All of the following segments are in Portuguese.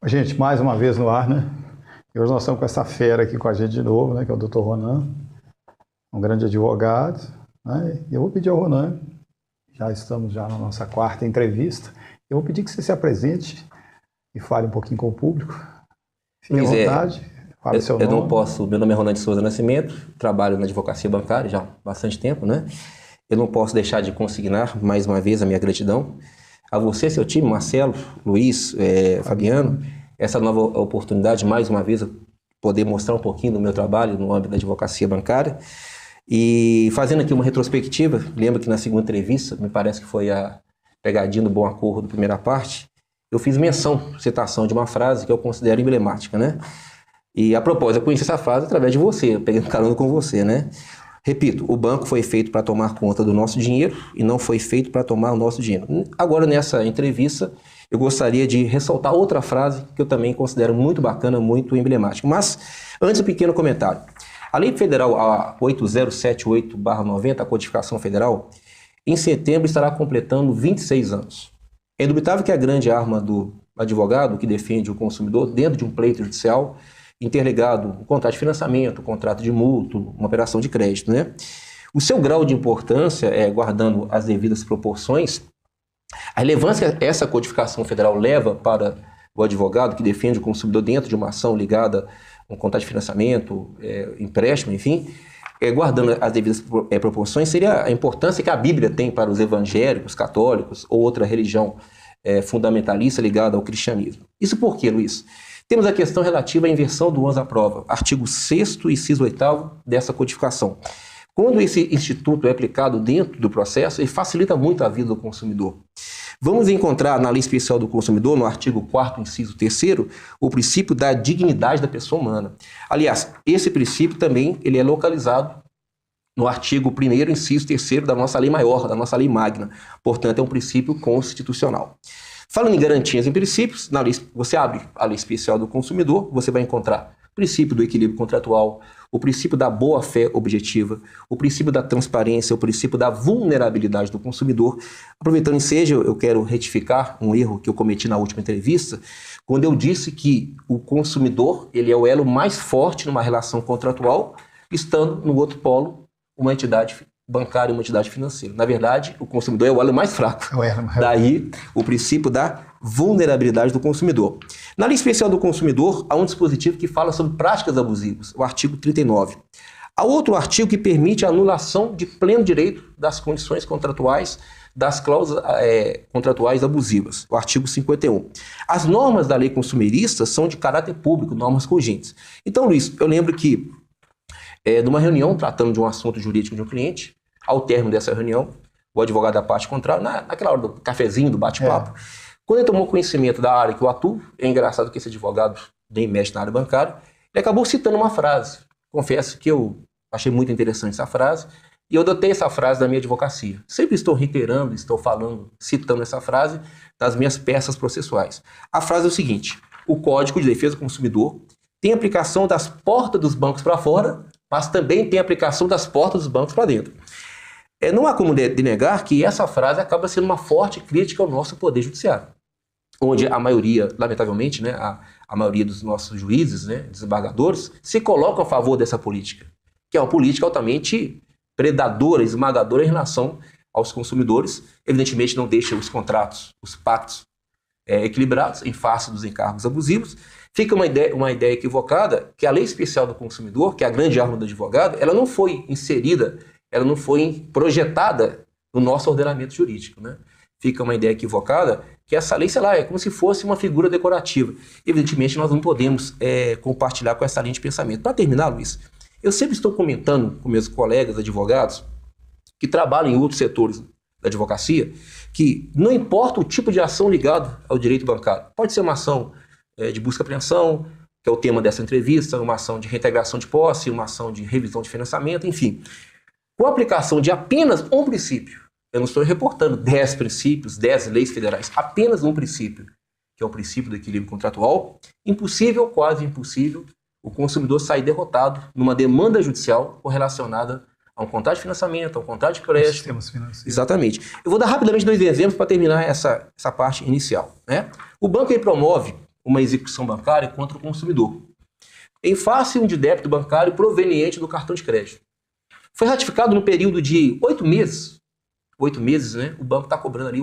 Gente, mais uma vez no ar, né? E hoje nós estamos com essa fera aqui com a gente de novo, né? Que é o Dr. Ronan, um grande advogado, né? E eu vou pedir ao Ronan, já estamos na nossa quarta entrevista, eu vou pedir que você se apresente e fale um pouquinho com o público. Fique à vontade, fale seu nome. Eu não posso, meu nome é Ronan de Souza Nascimento, trabalho na advocacia bancária já há bastante tempo, né? Eu não posso deixar de consignar mais uma vez a minha gratidão a você, seu time, Marcelo, Luiz, Fabiano, essa nova oportunidade, mais uma vez, poder mostrar um pouquinho do meu trabalho no âmbito da advocacia bancária. E fazendo aqui uma retrospectiva, lembro que na segunda entrevista, me parece que foi a pegadinha do bom acordo, primeira parte, eu fiz citação de uma frase que eu considero emblemática, né? E a propósito, eu conheci essa frase através de você, pegando carona com você, né? Repito, o banco foi feito para tomar conta do nosso dinheiro e não foi feito para tomar o nosso dinheiro. Agora, nessa entrevista, eu gostaria de ressaltar outra frase que eu também considero muito bacana, muito emblemática. Mas, antes, um pequeno comentário. A Lei Federal a 8078/90, a Codificação Federal, em setembro estará completando 26 anos. É indubitável que a grande arma do advogado que defende o consumidor dentro de um pleito judicial interligado o contrato de financiamento, o contrato de mútuo, uma operação de crédito, né? O seu grau de importância, guardando as devidas proporções, a relevância que essa codificação federal leva para o advogado que defende o consumidor dentro de uma ação ligada a um contrato de financiamento, empréstimo, enfim, guardando as devidas proporções, seria a importância que a Bíblia tem para os evangélicos, católicos ou outra religião fundamentalista ligada ao cristianismo. Isso por quê, Luiz? Temos a questão relativa à inversão do ônus à prova, artigo 6º e inciso 8º dessa codificação. Quando esse instituto é aplicado dentro do processo, ele facilita muito a vida do consumidor. Vamos encontrar na Lei Especial do Consumidor, no artigo 4º, inciso 3º, o princípio da dignidade da pessoa humana. Aliás, esse princípio também ele é localizado no artigo 1º, inciso 3º da nossa lei maior, da nossa lei magna. Portanto, é um princípio constitucional. Falando em garantias e princípios, na lei, você abre a Lei Especial do Consumidor, você vai encontrar o princípio do equilíbrio contratual, o princípio da boa-fé objetiva, o princípio da transparência, o princípio da vulnerabilidade do consumidor. Aproveitando ensejo, eu quero retificar um erro que eu cometi na última entrevista, quando eu disse que o consumidor ele é o elo mais forte numa relação contratual, estando no outro polo uma entidade bancária e uma entidade financeira. Na verdade, o consumidor é o elo mais fraco. Daí, o princípio da vulnerabilidade do consumidor. Na Lei Especial do Consumidor, há um dispositivo que fala sobre práticas abusivas, o artigo 39. Há outro artigo que permite a anulação de pleno direito das condições contratuais, das cláusulas contratuais abusivas, o artigo 51. As normas da lei consumerista são de caráter público, normas cogentes. Então, Luiz, eu lembro que numa reunião, tratando de um assunto jurídico de um cliente, ao término dessa reunião, o advogado da parte contrária, naquela hora do cafezinho, do bate-papo, quando ele tomou conhecimento da área que eu atuo, é engraçado que esse advogado nem mexe na área bancária, ele acabou citando uma frase. Confesso que eu achei muito interessante essa frase, e eu adotei essa frase da minha advocacia. Sempre estou reiterando, estou falando, citando essa frase nas minhas peças processuais. A frase é o seguinte: o Código de Defesa do Consumidor tem aplicação das portas dos bancos para fora, mas também tem aplicação das portas dos bancos para dentro. Não há como negar que essa frase acaba sendo uma forte crítica ao nosso poder judiciário, onde a maioria, lamentavelmente, né, a maioria dos nossos juízes, né, desembargadores, se colocam a favor dessa política, que é uma política altamente predadora, esmagadora em relação aos consumidores. Evidentemente não deixa os contratos, os pactos equilibrados em face dos encargos abusivos. Fica uma ideia equivocada que a Lei Especial do Consumidor, que é a grande arma do advogado, ela não foi inserida, ela não foi projetada no nosso ordenamento jurídico, né? Fica uma ideia equivocada que essa lei, sei lá, é como se fosse uma figura decorativa. Evidentemente, nós não podemos compartilhar com essa linha de pensamento. Para terminar, Luiz, eu sempre estou comentando com meus colegas advogados que trabalham em outros setores da advocacia, que não importa o tipo de ação ligado ao direito bancário. Pode ser uma ação de busca e apreensão, que é o tema dessa entrevista, uma ação de reintegração de posse, uma ação de revisão de financiamento, enfim. Com a aplicação de apenas um princípio, eu não estou reportando 10 princípios, 10 leis federais, apenas um princípio, que é o princípio do equilíbrio contratual, impossível, quase impossível, o consumidor sair derrotado numa demanda judicial correlacionada a um contrato de financiamento, a um contrato de crédito. Sistemas financeiros. Exatamente. Eu vou dar rapidamente 2 exemplos para terminar essa parte inicial, né? O banco ele promove uma execução bancária contra o consumidor, em face de débito bancário proveniente do cartão de crédito. Foi ratificado no período de 8 meses. 8 meses, né? O banco está cobrando ali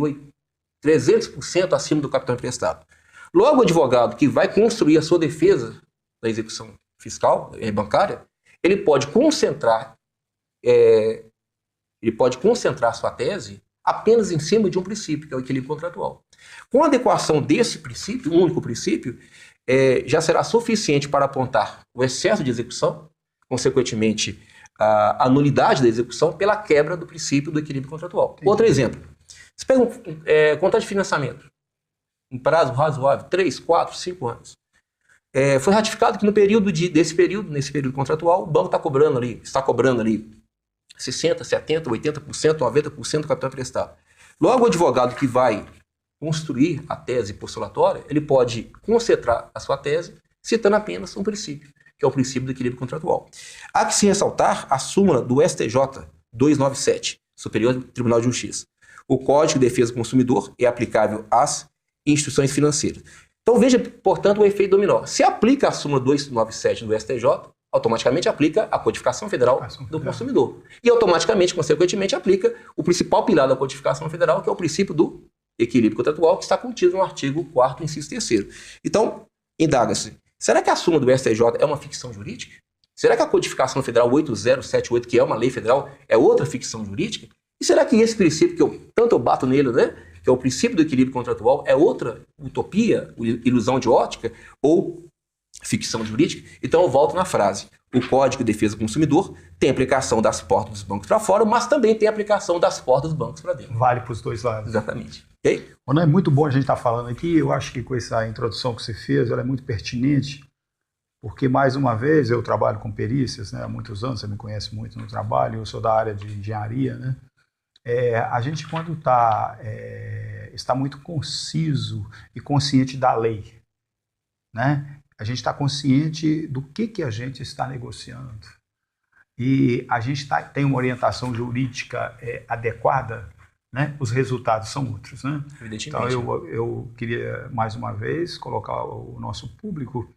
300% acima do capital emprestado. Logo, o advogado que vai construir a sua defesa da execução fiscal bancária, ele pode concentrar sua tese apenas em cima de um princípio, que é o equilíbrio contratual. Com a adequação desse princípio, um único princípio, já será suficiente para apontar o excesso de execução, consequentemente, a nulidade da execução pela quebra do princípio do equilíbrio contratual. Entendi. Outro exemplo. Você pega um contrato de financiamento, um prazo razoável, 3, 4, 5 anos. Foi ratificado que nesse período contratual, o banco está cobrando ali 60%, 70%, 80%, 90% do capital emprestado. Logo, o advogado que vai construir a tese postulatória, ele pode concentrar a sua tese citando apenas um princípio, que é o princípio do equilíbrio contratual. Há que se ressaltar a súmula do STJ 297, Superior Tribunal de Justiça. O Código de Defesa do Consumidor é aplicável às instituições financeiras. Então veja, portanto, o efeito dominó. Se aplica a súmula 297 do STJ, automaticamente aplica a codificação federal do consumidor. E automaticamente, consequentemente, aplica o principal pilar da codificação federal, que é o princípio do equilíbrio contratual, que está contido no artigo 4º, inciso 3º. Então, indaga-se, será que a súmula do STJ é uma ficção jurídica? Será que a codificação federal 8078, que é uma lei federal, é outra ficção jurídica? E será que esse princípio, que eu bato nele, né, que é o princípio do equilíbrio contratual, é outra utopia, ilusão de ótica ou ficção jurídica? Então eu volto na frase. O Código de Defesa do Consumidor tem aplicação das portas dos bancos para fora, mas também tem aplicação das portas dos bancos para dentro. Vale para os dois lados. Exatamente. Okay? Não é muito bom a gente estar falando aqui. Eu acho que com essa introdução que você fez, ela é muito pertinente, porque, mais uma vez, eu trabalho com perícias, né, há muitos anos, você me conhece muito no trabalho, eu sou da área de engenharia, né? A gente, quando está muito conciso e consciente da lei, né? A gente está consciente do que a gente está negociando. E a gente tem uma orientação jurídica adequada, né? Os resultados são outros, né? Evidentemente. Então, eu queria, mais uma vez, colocar o nosso público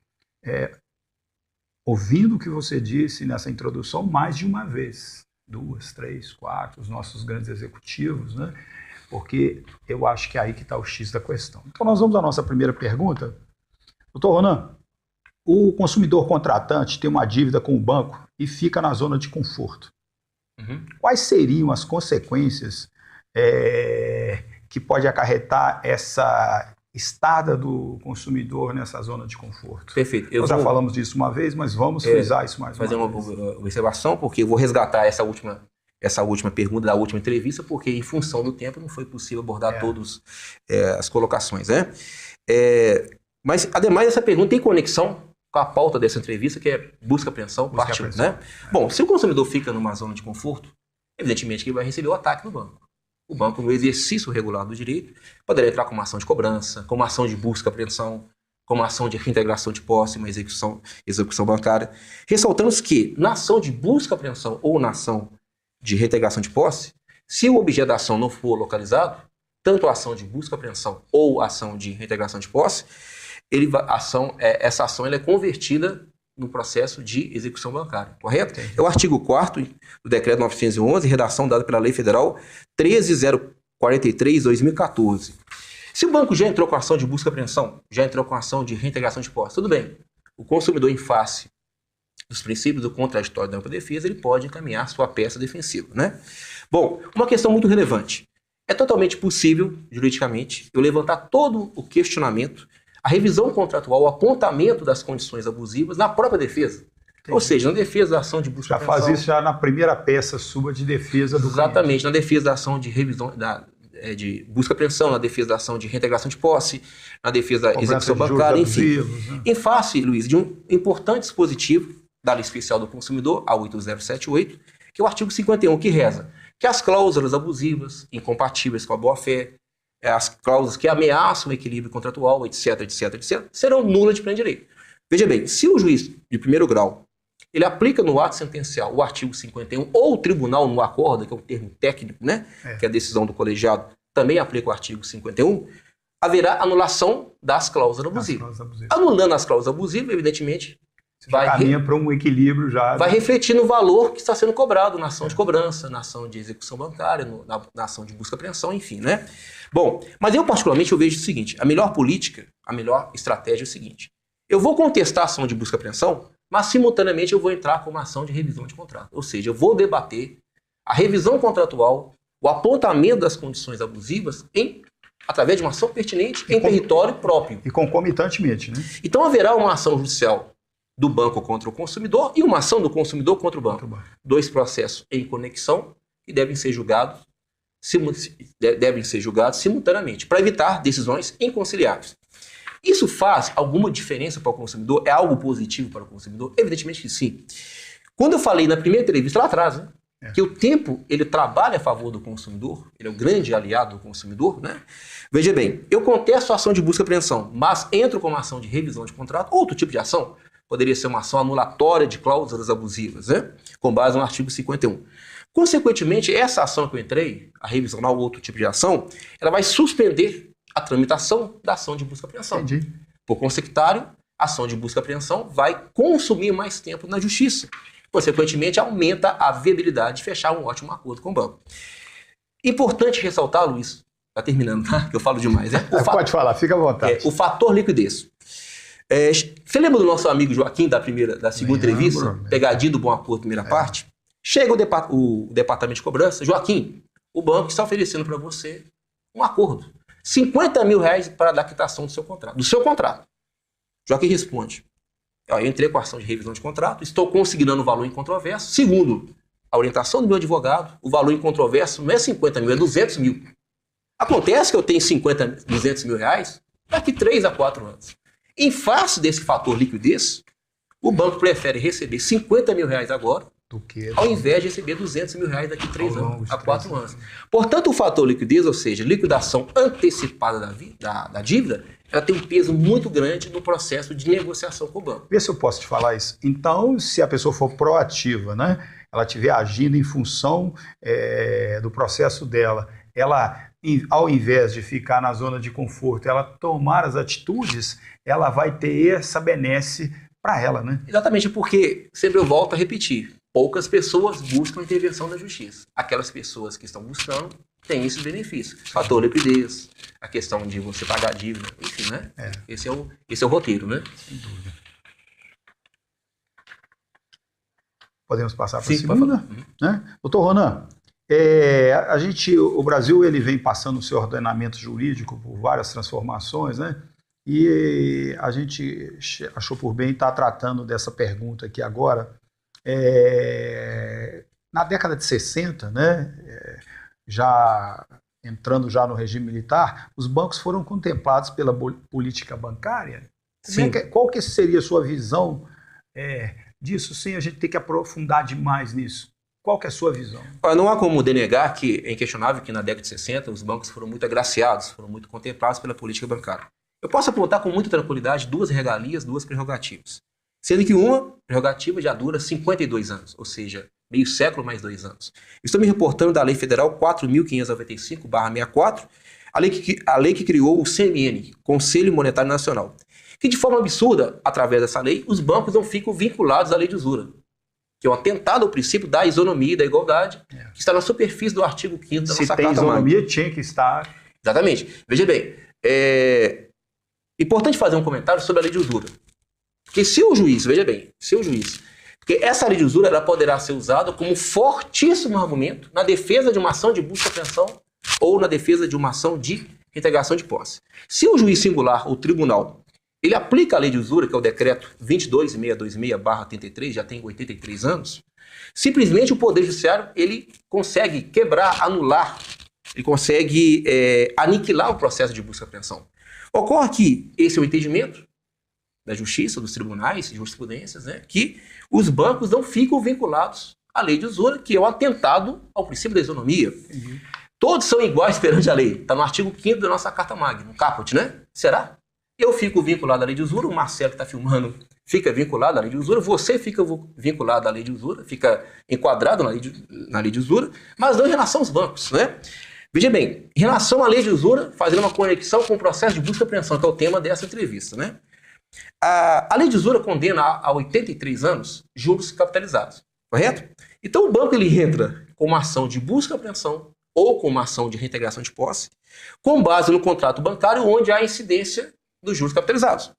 ouvindo o que você disse nessa introdução mais de uma vez. 2, 3, 4, os nossos grandes executivos, né? Porque eu acho que é aí que está o X da questão. Então, nós vamos à nossa primeira pergunta. Doutor Ronan, o consumidor contratante tem uma dívida com o banco e fica na zona de conforto. Uhum. Quais seriam as consequências que pode acarretar essa estada do consumidor nessa zona de conforto? Perfeito. Nós já falamos disso uma vez, mas vamos frisar isso mais uma vez. Fazer uma observação, porque eu vou resgatar essa última pergunta da última entrevista, porque em função do tempo não foi possível abordar todas as colocações, né? Mas, ademais, essa pergunta tem conexão com a pauta dessa entrevista, que é busca-apreensão, parte 1, né? Bom, se o consumidor fica numa zona de conforto, evidentemente que ele vai receber o ataque do banco. O banco, no exercício regular do direito, poderá entrar com uma ação de cobrança, com uma ação de busca-apreensão, com uma ação de reintegração de posse, uma execução bancária. Ressaltamos que, na ação de busca-apreensão ou na ação de reintegração de posse, se o objeto da ação não for localizado, tanto a ação de busca-apreensão ou a ação de reintegração de posse, essa ação ela é convertida no processo de execução bancária, correto? Entendi. É o artigo 4º do Decreto 911, redação dada pela Lei Federal 13.043/2014. Se o banco já entrou com a ação de busca-apreensão, já entrou com a ação de reintegração de posse, tudo bem. O consumidor, em face dos princípios do contraditório da ampla defesa, ele pode encaminhar sua peça defensiva, né? Bom, uma questão muito relevante. É totalmente possível, juridicamente, eu levantar todo o questionamento, a revisão contratual, o apontamento das condições abusivas na própria defesa. Entendi. Ou seja, na defesa da ação de busca-apreensão. Já faz isso já na primeira peça sua de defesa do Exatamente, cliente. Na defesa da ação de revisão, de busca-apreensão, na defesa da ação de reintegração de posse, na defesa da execução bancária, enfim. Né? Em face, Luiz, de um importante dispositivo da Lei Especial do Consumidor, a 8078, que é o artigo 51, que reza que as cláusulas abusivas, incompatíveis com a boa-fé, as cláusulas que ameaçam o equilíbrio contratual, etc., serão nulas de pleno direito. Veja bem, se o juiz de primeiro grau ele aplica no ato sentencial o artigo 51, ou o tribunal no acordo, que é um termo técnico, né, que é a decisão do colegiado, também aplica o artigo 51, haverá anulação das cláusulas abusivas. Anulando as cláusulas abusivas, evidentemente, vai caminha para um equilíbrio já. Vai refletir no valor que está sendo cobrado na ação de cobrança, na ação de execução bancária, na ação de busca e apreensão, enfim, né? Bom, mas eu particularmente eu vejo o seguinte, a melhor política, a melhor estratégia é o seguinte, eu vou contestar a ação de busca e apreensão, mas simultaneamente eu vou entrar com uma ação de revisão de contrato. Ou seja, eu vou debater a revisão contratual, o apontamento das condições abusivas através de uma ação pertinente em território próprio. E concomitantemente, né? Então haverá uma ação judicial do banco contra o consumidor e uma ação do consumidor contra o banco. Dois processos em conexão que devem ser julgados simultaneamente para evitar decisões inconciliáveis. Isso faz alguma diferença para o consumidor? É algo positivo para o consumidor? Evidentemente que sim. Quando eu falei na primeira entrevista lá atrás, né, que o tempo ele trabalha a favor do consumidor, ele é o grande aliado do consumidor, né? Veja bem, eu contesto a ação de busca e apreensão, mas entro com uma ação de revisão de contrato, outro tipo de ação, poderia ser uma ação anulatória de cláusulas abusivas, né? Com base no artigo 51. Consequentemente, essa ação que eu entrei, a revisionar outro tipo de ação, ela vai suspender a tramitação da ação de busca e apreensão. Entendi. Por consecutário, a ação de busca e apreensão vai consumir mais tempo na justiça. Consequentemente, aumenta a viabilidade de fechar um ótimo acordo com o banco. Importante ressaltar, Luiz, está terminando, tá? Que eu falo demais, né? Pode falar, fica à vontade. O fator liquidez. Você lembra do nosso amigo Joaquim da segunda entrevista? Pegadinho do bom acordo, primeira parte? Chega o departamento de cobrança. Joaquim, o banco está oferecendo para você um acordo. R$50 mil para dar quitação do seu contrato. Joaquim responde. Eu entrei com a ação de revisão de contrato, estou consignando o valor incontroverso. Segundo a orientação do meu advogado, o valor incontroverso não é 50 mil, é 200 mil. Acontece que eu tenho 200 mil reais daqui 3 a 4 anos. Em face desse fator liquidez, o banco prefere receber 50 mil reais agora, ao invés de receber 200 mil reais daqui 3 anos, a 4 anos. Portanto, o fator liquidez, ou seja, liquidação antecipada da dívida, ela tem um peso muito grande no processo de negociação com o banco. Vê se eu posso te falar isso. Então, se a pessoa for proativa, né, ela estiver agindo em função do processo dela, ela, ao invés de ficar na zona de conforto, ela tomar as atitudes, ela vai ter essa benesse para ela, né? Exatamente, porque sempre eu volto a repetir, poucas pessoas buscam a intervenção da justiça. Aquelas pessoas que estão buscando têm esses benefícios. Fator liquidez, a questão de você pagar a dívida, enfim, né? Esse é o roteiro, né? Sem dúvida. Podemos passar para a segunda? Né? Doutor Ronan, o Brasil ele vem passando o seu ordenamento jurídico por várias transformações, né? E a gente achou por bem estar tratando dessa pergunta aqui agora. Na década de 60, né, já entrando já no regime militar, os bancos foram contemplados pela política bancária. Qual que seria a sua visão disso, sem a gente ter que aprofundar demais nisso? Qual que é a sua visão? Não há como denegar que é inquestionável que na década de 60 os bancos foram muito agraciados, foram muito contemplados pela política bancária. Eu posso apontar com muita tranquilidade duas regalias, duas prerrogativas. Sendo que uma prerrogativa já dura 52 anos, ou seja, meio século mais 2 anos. Estou me reportando da Lei Federal 4.595/64, a lei que criou o CMN, Conselho Monetário Nacional, que de forma absurda, através dessa lei, os bancos não ficam vinculados à lei de usura, que é um atentado ao princípio da isonomia e da igualdade, que está na superfície do artigo 5º da nossa Carta Magna. Se tem isonomia, tinha que estar... Exatamente. Veja bem, importante fazer um comentário sobre a lei de usura. Porque se o juiz, porque essa lei de usura ela poderá ser usada como fortíssimo argumento na defesa de uma ação de busca e apreensão ou na defesa de uma ação de integração de posse. Se o juiz singular, o tribunal, ele aplica a lei de usura, que é o decreto 22.626/33, já tem 83 anos, simplesmente o Poder Judiciário ele consegue quebrar, anular, ele consegue aniquilar o processo de busca e apreensão. Ocorre que esse é o entendimento da justiça, dos tribunais, jurisprudências, né, que os bancos não ficam vinculados à lei de usura, que é um atentado ao princípio da isonomia. Uhum. Todos são iguais perante a lei. Está no artigo 5º da nossa Carta Magna, no caput, né? Será? Eu fico vinculado à lei de usura, o Marcelo que está filmando fica vinculado à lei de usura, você fica vinculado à lei de usura, fica enquadrado na lei de usura, mas não em relação aos bancos, né? Veja bem, em relação à lei de usura, fazendo uma conexão com o processo de busca e apreensão, que é o tema dessa entrevista, né? A lei de usura condena a 83 anos juros capitalizados, correto? Então o banco ele entra com uma ação de busca e apreensão ou com uma ação de reintegração de posse, com base no contrato bancário onde há incidência dos juros capitalizados.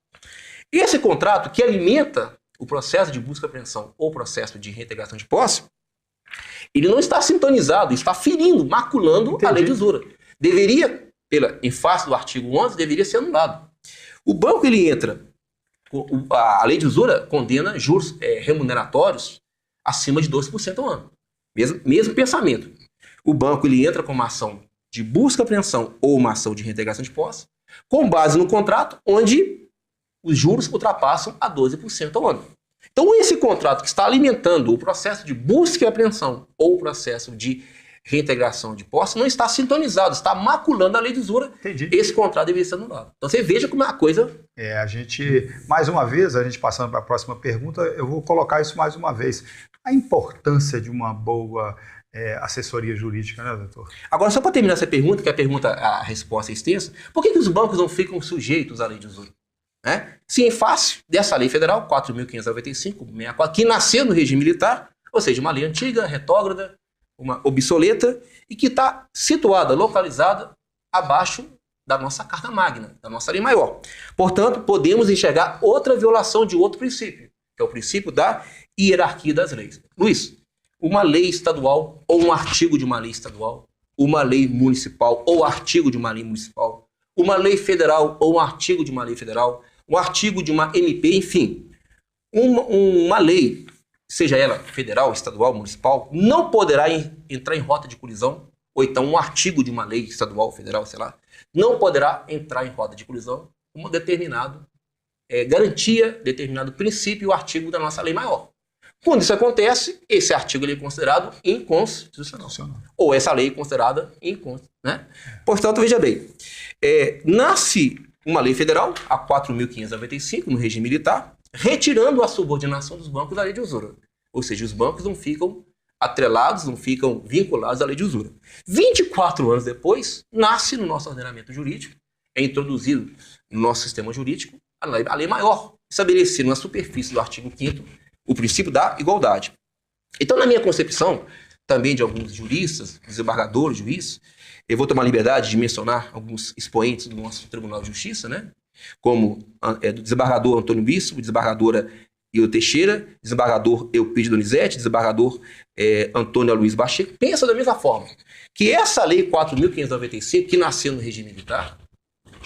E esse contrato que alimenta o processo de busca e apreensão ou processo de reintegração de posse, ele não está sintonizado, está ferindo, maculando a lei de usura. Deveria, em face do artigo 11, deveria ser anulado. O banco ele entra, a lei de usura condena juros remuneratórios acima de 12% ao ano. Mesmo pensamento. O banco ele entra com uma ação de busca e apreensão ou uma ação de reintegração de posse, com base no contrato onde os juros ultrapassam a 12% ao ano. Então, esse contrato que está alimentando o processo de busca e apreensão ou o processo de reintegração de posse não está sintonizado, está maculando a lei de usura. Entendi. Esse contrato deveria ser anulado. Então, você veja como é uma coisa... Mais uma vez, a gente passando para a próxima pergunta, eu vou colocar isso mais uma vez. A importância de uma boa assessoria jurídica, né, doutor? Agora, só para terminar essa pergunta, que a resposta é extensa, por que os bancos não ficam sujeitos à lei de usura? Se em face dessa lei federal, 4.595/64, que nasceu no regime militar, ou seja, uma lei antiga, retrógrada, uma obsoleta, e que está situada, localizada, abaixo da nossa Carta Magna, da nossa lei maior. Portanto, podemos enxergar outra violação de outro princípio, que é o princípio da hierarquia das leis. Luiz, uma lei estadual ou um artigo de uma lei estadual, uma lei municipal ou artigo de uma lei municipal, uma lei federal ou um artigo de uma lei federal, um artigo de uma MP, enfim, uma lei, seja ela federal, estadual, municipal, não poderá entrar em rota de colisão, ou então um artigo de uma lei estadual, federal, sei lá, não poderá entrar em rota de colisão com um determinado garantia, determinado princípio ou artigo da nossa lei maior. Quando isso acontece, esse artigo ele é considerado inconstitucional. Ou essa lei é considerada inconstitucional. Né? Portanto, veja bem, nasce uma lei federal, a 4.595, no regime militar, retirando a subordinação dos bancos da lei de usura. Ou seja, os bancos não ficam atrelados, não ficam vinculados à lei de usura. 24 anos depois, nasce no nosso ordenamento jurídico, é introduzido no nosso sistema jurídico, a lei maior, estabelecida na superfície do artigo 5º, o princípio da igualdade. Então, na minha concepção, também de alguns juristas, desembargadores, juízes, eu vou tomar a liberdade de mencionar alguns expoentes do nosso Tribunal de Justiça, né? Como do desembargador Antônio Bispo, desembargadora Io Teixeira, desembargador Eupídio Donizete, desembargador Antônio Luiz Bacheco, pensa da mesma forma, que essa lei 4.595, que nasceu no regime militar,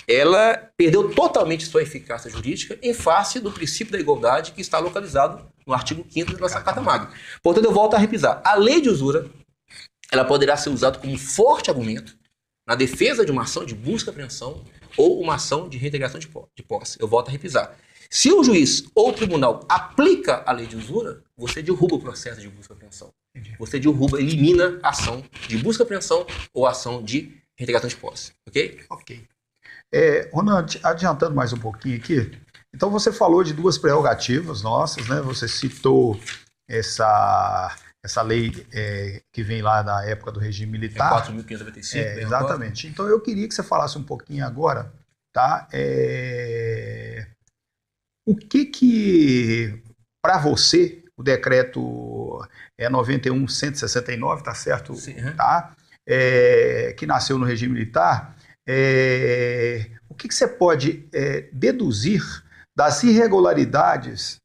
ela perdeu totalmente sua eficácia jurídica em face do princípio da igualdade que está localizado no artigo 5º da nossa Carta Magna. Portanto, eu volto a repisar. A lei de usura, ela poderá ser usada como um forte argumento na defesa de uma ação de busca e apreensão ou uma ação de reintegração de posse. Eu volto a repisar. Se o juiz ou o tribunal aplica a lei de usura, você derruba o processo de busca e apreensão. Você derruba, elimina a ação de busca e apreensão ou a ação de reintegração de posse. Ok? Ok. Ronan, adiantando mais um pouquinho aqui, então você falou de duas prerrogativas nossas, né? Você citou essa lei que vem lá da época do regime militar. 4.595. Exatamente. Então eu queria que você falasse um pouquinho agora, tá? O que para você, o decreto 91.169, tá certo? Sim, tá? Que nasceu no regime militar, o que você pode deduzir das irregularidades,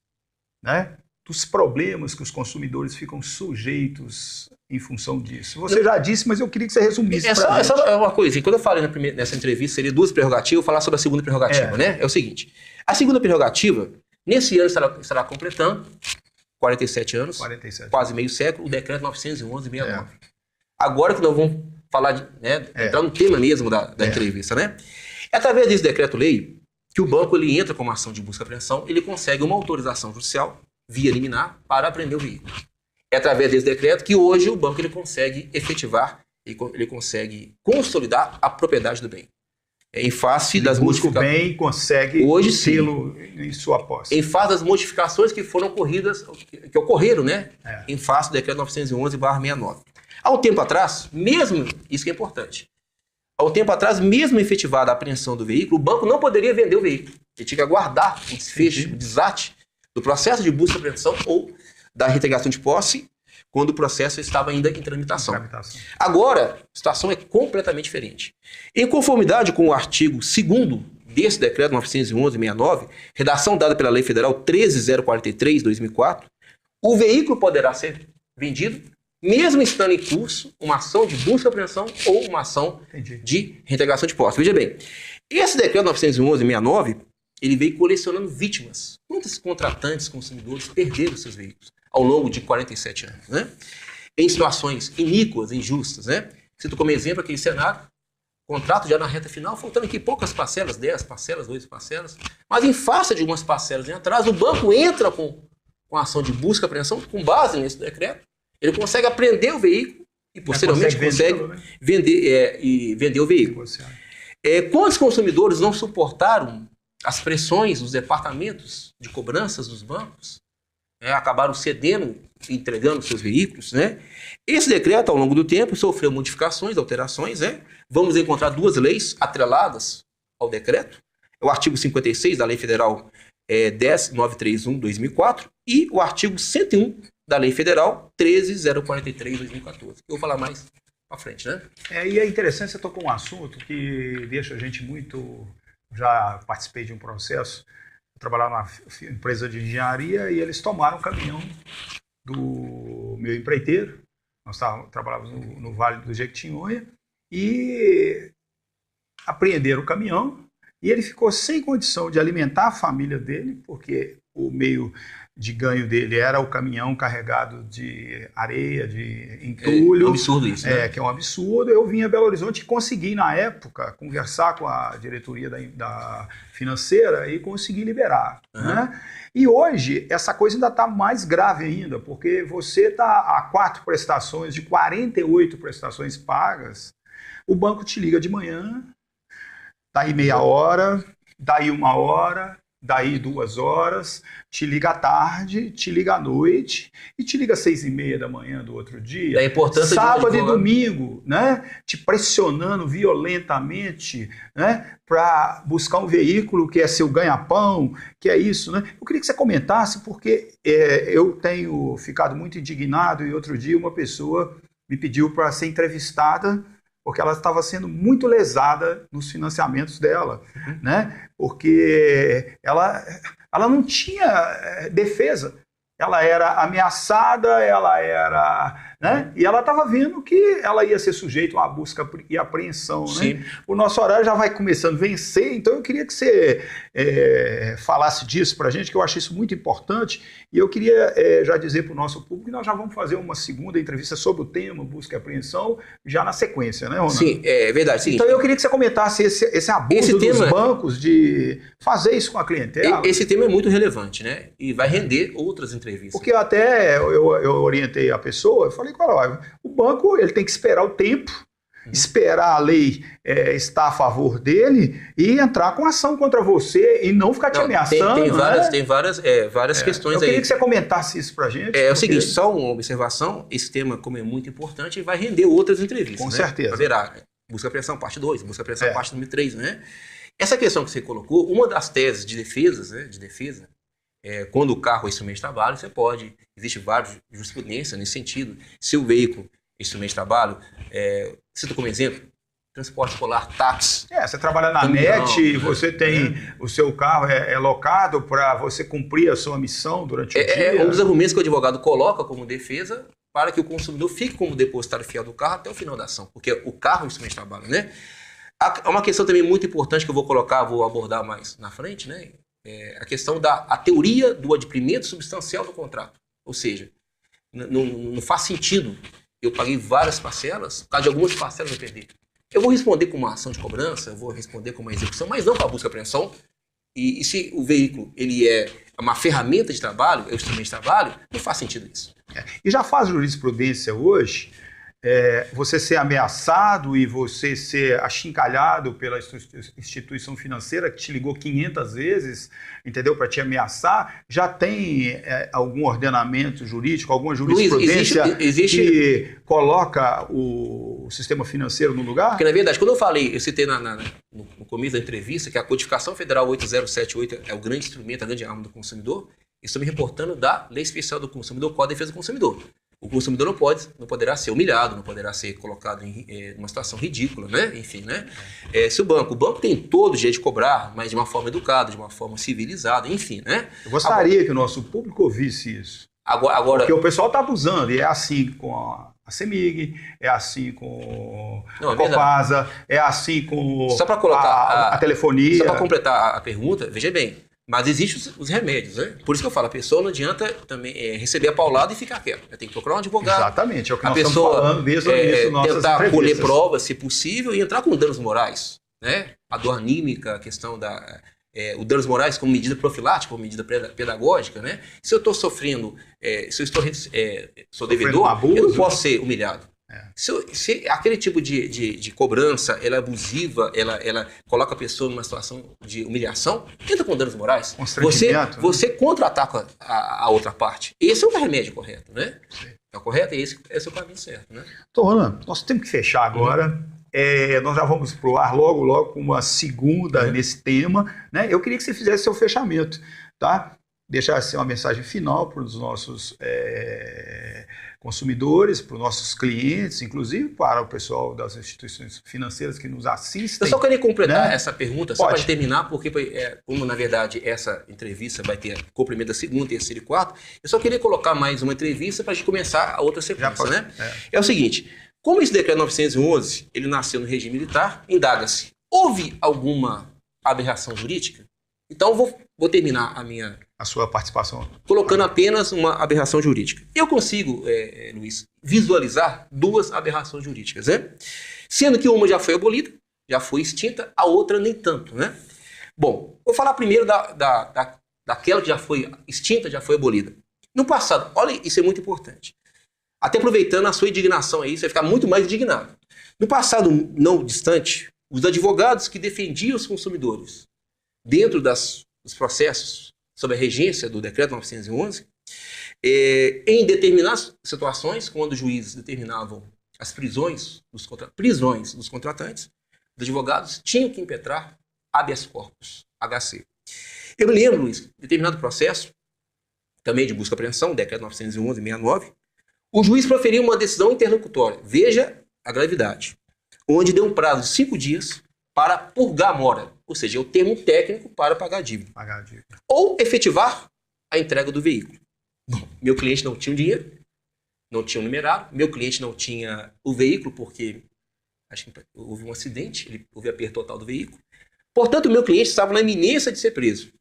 né, dos problemas que os consumidores ficam sujeitos em função disso? Você já disse, mas eu queria que você resumisse. É só uma coisa. Quando eu falei nessa entrevista, seria duas prerrogativas, eu vou falar sobre a segunda prerrogativa, né? É o seguinte, a segunda prerrogativa, nesse ano estará completando 47 anos, quase meio século, o decreto 911/69. Agora que nós vamos falar entrar no tema mesmo da entrevista, né? É através desse decreto-lei que o banco ele entra com uma ação de busca e apreensão, ele consegue uma autorização judicial via liminar para apreender o veículo. É através desse decreto que hoje o banco ele consegue efetivar, ele consegue consolidar a propriedade do bem. Em face das modificações. O bem consegue hoje tê-lo em sua posse. Em face das modificações que foram que ocorreram, né? Em face do decreto 911/69. Há um tempo atrás, mesmo, isso que é importante, Há um tempo atrás, mesmo efetivada a apreensão do veículo, o banco não poderia vender o veículo. Ele tinha que aguardar o desfecho, o desate do processo de busca e apreensão ou da reintegração de posse, quando o processo estava ainda em tramitação. Agora, a situação é completamente diferente. Em conformidade com o artigo 2º desse decreto 911/69, redação dada pela Lei Federal 13.043/2004, o veículo poderá ser vendido mesmo estando em curso uma ação de busca e apreensão ou uma ação de reintegração de posse. Veja bem, esse decreto 911/69, ele veio colecionando vítimas. Muitos contratantes, consumidores perderam seus veículos ao longo de 47 anos, né? Em situações iníquas, injustas, né? Cito como exemplo aquele cenário, contrato já na reta final, faltando aqui poucas parcelas, 10 parcelas, 8 parcelas, mas em face de algumas parcelas em atraso, o banco entra com a ação de busca e apreensão com base nesse decreto, ele consegue apreender o veículo e posteriormente consegue vender o veículo. Quantos consumidores não suportaram as pressões dos departamentos de cobranças dos bancos, acabaram cedendo e entregando seus veículos, né? Esse decreto, ao longo do tempo, sofreu modificações, alterações, né? Vamos encontrar duas leis atreladas ao decreto. O artigo 56 da Lei Federal 10.931/2004 e o artigo 101 da Lei Federal 13.043/2014. Eu vou falar mais para frente, né? E é interessante, você tocou um assunto que deixa a gente muito... Já participei de um processo, trabalhava numa empresa de engenharia e eles tomaram o caminhão do meu empreiteiro. Nós trabalhávamos no Vale do Jequitinhonha e apreenderam o caminhão e ele ficou sem condição de alimentar a família dele, porque o meio de ganho dele era o caminhão carregado de areia, de entulho. É um absurdo isso, né? Que é um absurdo. Eu vim a Belo Horizonte e consegui, na época, conversar com a diretoria da financeira e consegui liberar. Né? E hoje, essa coisa ainda está mais grave ainda, porque você está a 4 prestações de 48 prestações pagas, o banco te liga de manhã, daí meia hora, daí 1 hora, daí 2 horas, te liga à tarde, te liga à noite e te liga às 6h30 da manhã do outro dia, da importância sábado e domingo, né? Te pressionando violentamente, né? Para buscar um veículo que é seu ganha-pão, que é isso, né? Eu queria que você comentasse, porque eu tenho ficado muito indignado e outro dia uma pessoa me pediu para ser entrevistada porque ela estava sendo muito lesada nos financiamentos dela, né? Porque ela não tinha defesa, ela era ameaçada, ela era... Né? E ela estava vendo que ela ia ser sujeita a uma busca e apreensão. Né? O nosso horário já vai começando a vencer, então eu queria que você falasse disso para a gente, que eu acho isso muito importante, e eu queria já dizer para o nosso público que nós já vamos fazer uma segunda entrevista sobre o tema busca e apreensão, já na sequência, né, Ronan? Sim, é verdade. Seguinte, então eu queria que você comentasse esse abuso dos bancos de fazer isso com a clientela. Esse tema é muito relevante, né? E vai render outras entrevistas. Porque eu orientei a pessoa, eu falei, olha, o banco ele tem que esperar o tempo, esperar a lei estar a favor dele e entrar com ação contra você e não ficar te ameaçando. Tem várias questões aí. Eu queria que você comentasse isso pra gente. É o seguinte, só uma observação, esse tema, como é muito importante, vai render outras entrevistas. Com certeza. Haverá busca e apreensão parte 2, busca e apreensão parte número 3, né? Essa questão que você colocou, uma das teses de defesa, quando o carro é instrumento de trabalho, existe várias jurisprudências nesse sentido. Se o veículo é instrumento de trabalho, cito como exemplo, transporte escolar, táxi. Você trabalha na NET, você tem o seu carro é locado para você cumprir a sua missão durante o dia. É um dos argumentos que o advogado coloca como defesa para que o consumidor fique como depositário fiel do carro até o final da ação, porque o carro é um instrumento de trabalho, né? Há uma questão também muito importante que eu vou abordar mais na frente, né? A questão a teoria do adimplemento substancial do contrato. Ou seja, não faz sentido eu paguei várias parcelas, por causa de algumas parcelas eu perdi. Eu vou responder com uma ação de cobrança, eu vou responder com uma execução, mas não com a busca e apreensão. E se o veículo ele é uma ferramenta de trabalho, é um instrumento de trabalho, não faz sentido isso. E já faz jurisprudência hoje você ser ameaçado e você ser achincalhado pela instituição financeira que te ligou 500 vezes, entendeu, para te ameaçar, já tem algum ordenamento jurídico, alguma jurisprudência Luiz, existe... que coloca o sistema financeiro no lugar? Porque, na verdade, quando eu citei no começo da entrevista que a Codificação Federal 8078 é o grande instrumento, a grande arma do consumidor, estou me reportando da Lei Especial do Consumidor, Código de Defesa do Consumidor. O consumidor não poderá ser humilhado, não poderá ser colocado em uma situação ridícula, né? Enfim, né? Se o banco tem todo o jeito de cobrar, mas de uma forma educada, de uma forma civilizada, enfim, né? Eu gostaria que o nosso público ouvisse isso. Agora, porque o pessoal está abusando, e é assim com a CEMIG, é assim com a Copasa, é assim com só para colocar a telefonia. Só para completar a pergunta, veja bem, mas existem os remédios, né? Por isso que eu falo, a pessoa não adianta também receber a paulada e ficar quieta. Ela tem que procurar um advogado. Exatamente, é o que nós estamos falando mesmo nisso, nossas tentar entrevistas. colher provas, se possível, e entrar com danos morais, né? A dor anímica, a questão o danos morais como medida profilática, como medida pedagógica, né? Se eu estou sofrendo, se eu sou devedor, abuso, eu não posso ser humilhado. Se aquele tipo de cobrança ela é abusiva, ela coloca a pessoa numa situação de humilhação, entra com danos morais. Você contra-ataca a outra parte. Esse é o remédio correto, né? Sim. É o correto? Esse é o caminho certo, né? Então, Ronan, nós temos que fechar agora. Nós já vamos pro ar logo com uma segunda nesse tema, né? Eu queria que você fizesse seu fechamento, tá? Deixasse uma mensagem final para os nossos consumidores, para os nossos clientes, inclusive para o pessoal das instituições financeiras que nos assistem. Eu só queria completar essa pergunta, só Pode. para terminar, porque como na verdade essa entrevista vai ter complemento da segunda, terceira e quarta, eu só queria colocar mais uma entrevista para a gente começar a outra sequência, né? É o seguinte, como esse decreto 911, ele nasceu no regime militar, indaga-se, houve alguma aberração jurídica? Então vou terminar a sua participação colocando apenas uma aberração jurídica. Eu consigo, Luiz, visualizar duas aberrações jurídicas, né? Sendo que uma já foi abolida, já foi extinta, a outra nem tanto, né? Bom, vou falar primeiro daquela que já foi extinta, já foi abolida. No passado, olha, isso é muito importante. Até aproveitando a sua indignação aí, você vai ficar muito mais indignado. No passado não distante, os advogados que defendiam os consumidores dentro dos processos sob a regência do decreto 911, em determinadas situações, quando os juízes determinavam as prisões dos contratantes, os advogados tinham que impetrar habeas corpus, HC. Eu me lembro, Luiz, determinado processo, também de busca e apreensão, decreto 911-69, o juiz proferiu uma decisão interlocutória, veja a gravidade, onde deu um prazo de 5 dias para purgar a mora, ou seja, é o termo técnico para pagar a dívida. Ou efetivar a entrega do veículo. Bom, meu cliente não tinha o dinheiro, não tinha o numerário, meu cliente não tinha o veículo porque acho que houve um acidente, houve a perda total do veículo. Portanto, o meu cliente estava na iminência de ser preso.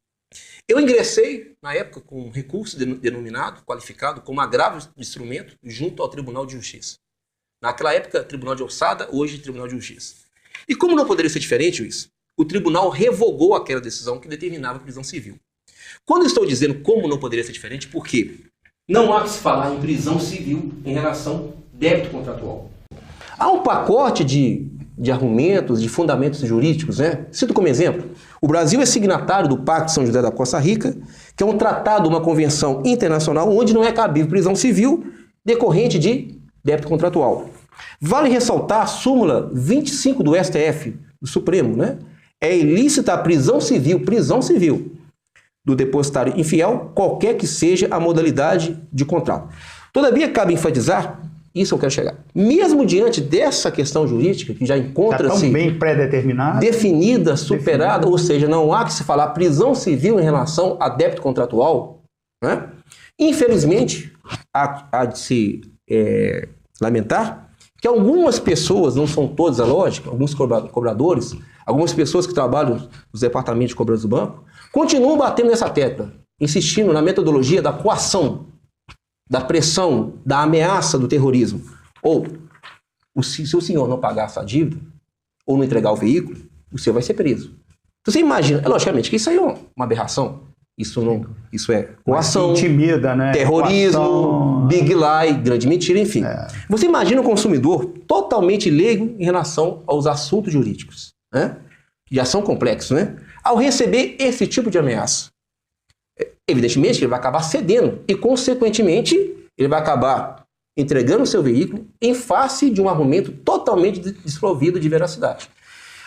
Eu ingressei, na época, com um recurso denominado, qualificado como agravo de instrumento, junto ao Tribunal de Justiça. Naquela época, Tribunal de Alçada, hoje Tribunal de Justiça. E como não poderia ser diferente, juiz, o tribunal revogou aquela decisão que determinava a prisão civil. Quando eu estou dizendo como não poderia ser diferente, por quê? Não há que se falar em prisão civil em relação ao débito contratual. Há um pacote de argumentos, de fundamentos jurídicos, né? Cito como exemplo, o Brasil é signatário do Pacto de São José da Costa Rica, que é um tratado, uma convenção internacional, onde não é cabível prisão civil decorrente de débito contratual. Vale ressaltar a súmula 25 do STF, do Supremo, né? É ilícita a prisão civil do depositário infiel, qualquer que seja a modalidade de contrato. Todavia, cabe enfatizar, isso eu quero chegar, mesmo diante dessa questão jurídica, que já encontra-se bem pré-determinada, definida, superada, ou seja, não há que se falar prisão civil em relação a débito contratual, né? Infelizmente, há de se lamentar que algumas pessoas, não são todas a lógica, alguns cobradores, algumas pessoas que trabalham nos departamentos de cobrança do banco, continuam batendo nessa tecla, insistindo na metodologia da coação, da pressão, da ameaça do terrorismo. Ou, se o senhor não pagar essa dívida, ou não entregar o veículo, o senhor vai ser preso. Então, você imagina, logicamente, que isso aí é uma aberração. Isso é coação, intimida, né? terrorismo, Coação, big lie, grande mentira, enfim. Você imagina um consumidor totalmente leigo em relação aos assuntos jurídicos, né? Já são complexos, né? Ao receber esse tipo de ameaça, evidentemente que ele vai acabar cedendo e, consequentemente, ele vai acabar entregando o seu veículo em face de um argumento totalmente desprovido de veracidade.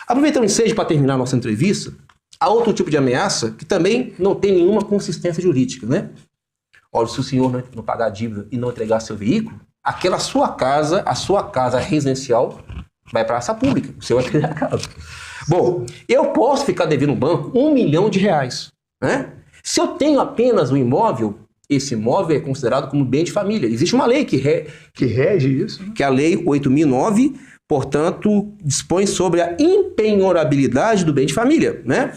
Aproveitando o ensejo para terminar a nossa entrevista, há outro tipo de ameaça que também não tem nenhuma consistência jurídica, né? Olha, se o senhor não pagar a dívida e não entregar seu veículo, aquela sua casa, a sua casa residencial, vai para a praça pública, o senhor vai perder a casa. Bom, eu posso ficar devendo no banco R$1 milhão, né? Se eu tenho apenas um imóvel, esse imóvel é considerado como bem de família. Existe uma lei que rege isso, né? Que é a Lei 8.009, portanto, dispõe sobre a impenhorabilidade do bem de família, né?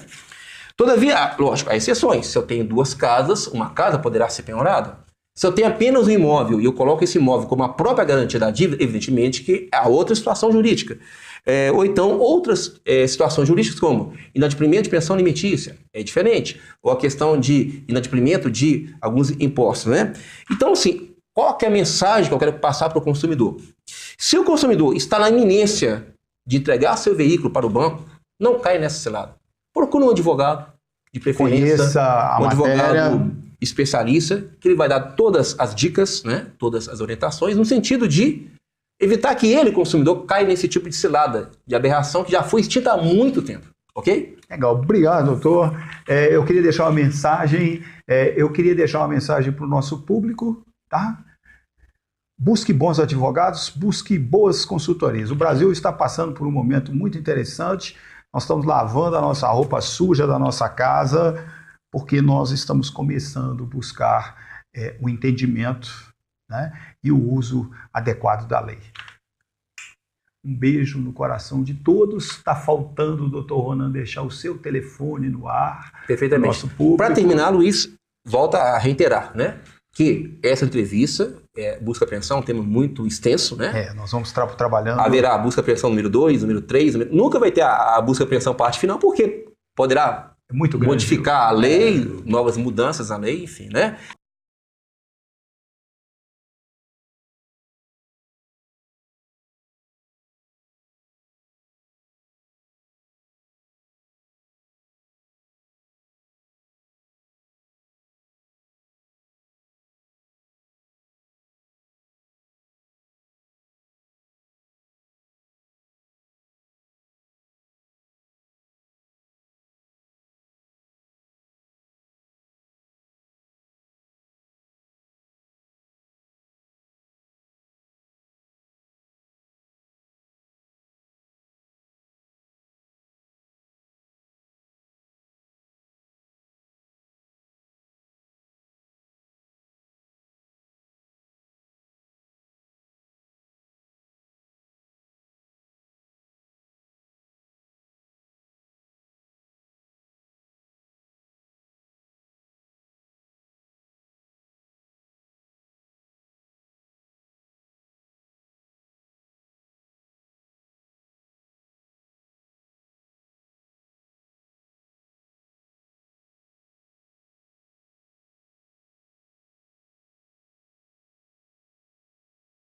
Todavia, lógico, há exceções. Se eu tenho 2 casas, uma casa poderá ser penhorada. Se eu tenho apenas um imóvel e eu coloco esse imóvel como a própria garantia da dívida, evidentemente que há outra situação jurídica. Ou então outras situações jurídicas como inadimplemento de pensão alimentícia, é diferente. Ou a questão de inadimplemento de alguns impostos, né? Então, assim, qual que é a mensagem que eu quero passar para o consumidor? Se o consumidor está na iminência de entregar seu veículo para o banco, não cai nessa cilada. Procure um advogado, de preferência, um advogado especialista, que ele vai dar todas as dicas, né, todas as orientações, no sentido de evitar que ele, consumidor, caia nesse tipo de cilada, de aberração que já foi extinta há muito tempo, ok? Legal, obrigado, doutor. Eu queria deixar uma mensagem, para o nosso público, tá? Busque bons advogados, busque boas consultorias. O Brasil está passando por um momento muito interessante. Nós estamos lavando a nossa roupa suja da nossa casa, porque nós estamos começando a buscar o entendimento, né, e o uso adequado da lei. Um beijo no coração de todos. Está faltando o Dr. Ronan deixar o seu telefone no ar. Perfeitamente. Para terminar, Luiz, volta a reiterar, né, que essa entrevista, busca apreensão, é um tema muito extenso, né? Nós vamos trabalhando. Haverá a busca apreensão número 2, número 3, nunca vai ter a busca apreensão parte final, porque poderá muito grande, modificar a lei, novas mudanças na lei, enfim, né?